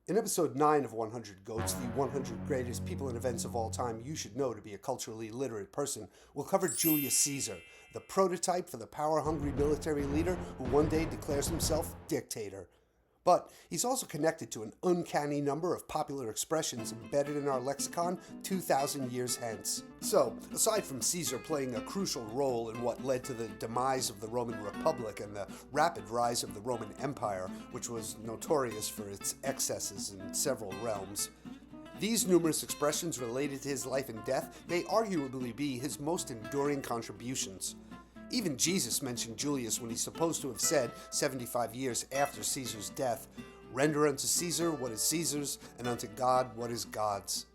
In episode 9 of 100 Goats, the 100 greatest people and events of all time you should know to be a culturally literate person, we'll cover Julius Caesar, the prototype for the power-hungry military leader who one day declares himself dictator. But he's also connected to an uncanny number of popular expressions embedded in our lexicon 2,000 years hence. So, aside from Caesar playing a crucial role in what led to the demise of the Roman Republic and the rapid rise of the Roman Empire, which was notorious for its excesses in several realms, these numerous expressions related to his life and death may arguably be his most enduring contributions. Even Jesus mentioned Julius when he's supposed to have said, 75 years after Caesar's death, "Render unto Caesar what is Caesar's, and unto God what is God's."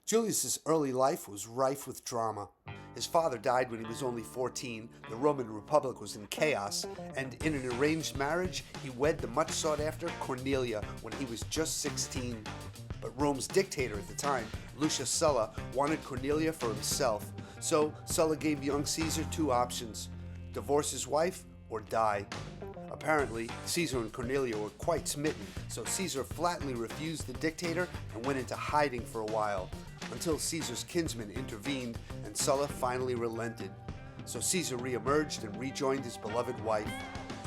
Julius's early life was rife with drama. His father died when he was only 14, the Roman Republic was in chaos, and in an arranged marriage, he wed the much sought-after Cornelia when he was just 16. But Rome's dictator at the time, Lucius Sulla, wanted Cornelia for himself. So Sulla gave young Caesar two options: divorce his wife or die. Apparently, Caesar and Cornelia were quite smitten, so Caesar flatly refused the dictator and went into hiding for a while, until Caesar's kinsman intervened and Sulla finally relented. So Caesar re-emerged and rejoined his beloved wife.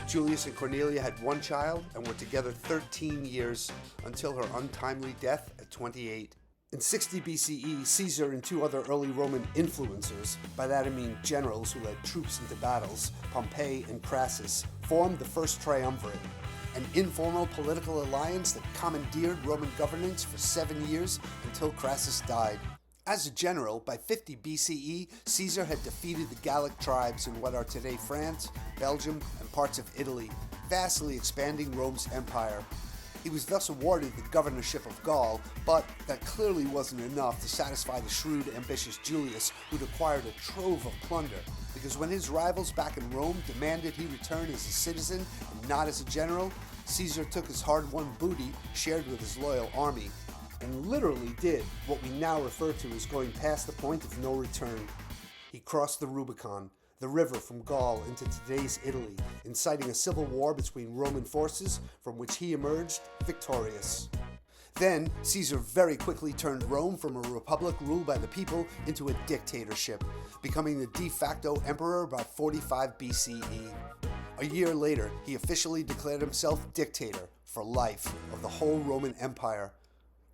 Julius and Cornelia had one child and were together 13 years, until her untimely death at 28. In 60 BCE, Caesar and two other early Roman influencers, by that I mean generals who led troops into battles, Pompey and Crassus, formed the First Triumvirate, an informal political alliance that commandeered Roman governance for 7 years until Crassus died. As a general, by 50 BCE, Caesar had defeated the Gallic tribes in what are today France, Belgium, and parts of Italy, vastly expanding Rome's empire. He was thus awarded the governorship of Gaul, but that clearly wasn't enough to satisfy the shrewd, ambitious Julius, who'd acquired a trove of plunder, because when his rivals back in Rome demanded he return as a citizen and not as a general, Caesar took his hard-won booty, shared with his loyal army, and literally did what we now refer to as going past the point of no return. He crossed the Rubicon, the river from Gaul into today's Italy, inciting a civil war between Roman forces from which he emerged victorious. Then, Caesar very quickly turned Rome from a republic ruled by the people into a dictatorship, becoming the de facto emperor by 45 BCE. A year later, he officially declared himself dictator for life of the whole Roman Empire.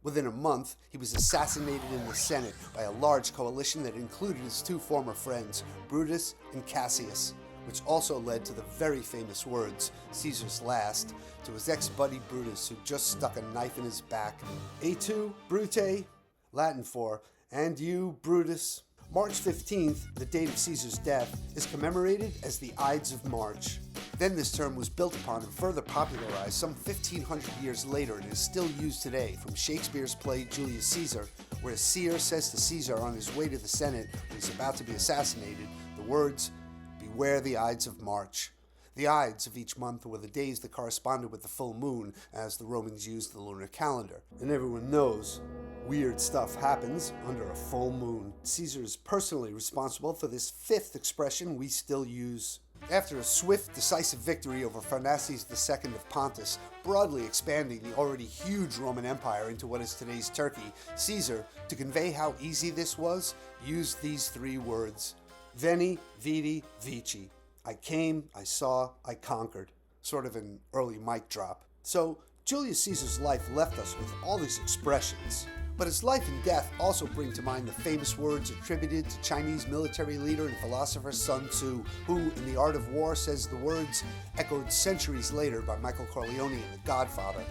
Within a month, he was assassinated in the Senate by a large coalition that included his two former friends, Brutus and Cassius, which also led to the very famous words, Caesar's last, to his ex-buddy Brutus, who just stuck a knife in his back. Et tu, Brute, Latin for, and you, Brutus. March 15th, the date of Caesar's death, is commemorated as the Ides of March. Then this term was built upon and further popularized some 1,500 years later and is still used today, from Shakespeare's play Julius Caesar, where a seer says to Caesar on his way to the Senate when he's about to be assassinated the words, "Beware the Ides of March." The Ides of each month were the days that corresponded with the full moon, as the Romans used the lunar calendar. And everyone knows, weird stuff happens under a full moon. Caesar is personally responsible for this fifth expression we still use. After a swift, decisive victory over Pharnaces II of Pontus, broadly expanding the already huge Roman Empire into what is today's Turkey, Caesar, to convey how easy this was, used these three words: Veni, Vidi, Vici. I came, I saw, I conquered. Sort of an early mic drop. So, Julius Caesar's life left us with all these expressions. But his life and death also bring to mind the famous words attributed to Chinese military leader and philosopher Sun Tzu, who, in The Art of War, says the words, echoed centuries later by Michael Corleone in The Godfather: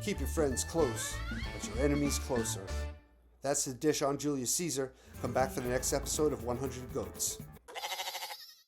"Keep your friends close, but your enemies closer." That's the dish on Julius Caesar. Come back for the next episode of 100 Goats.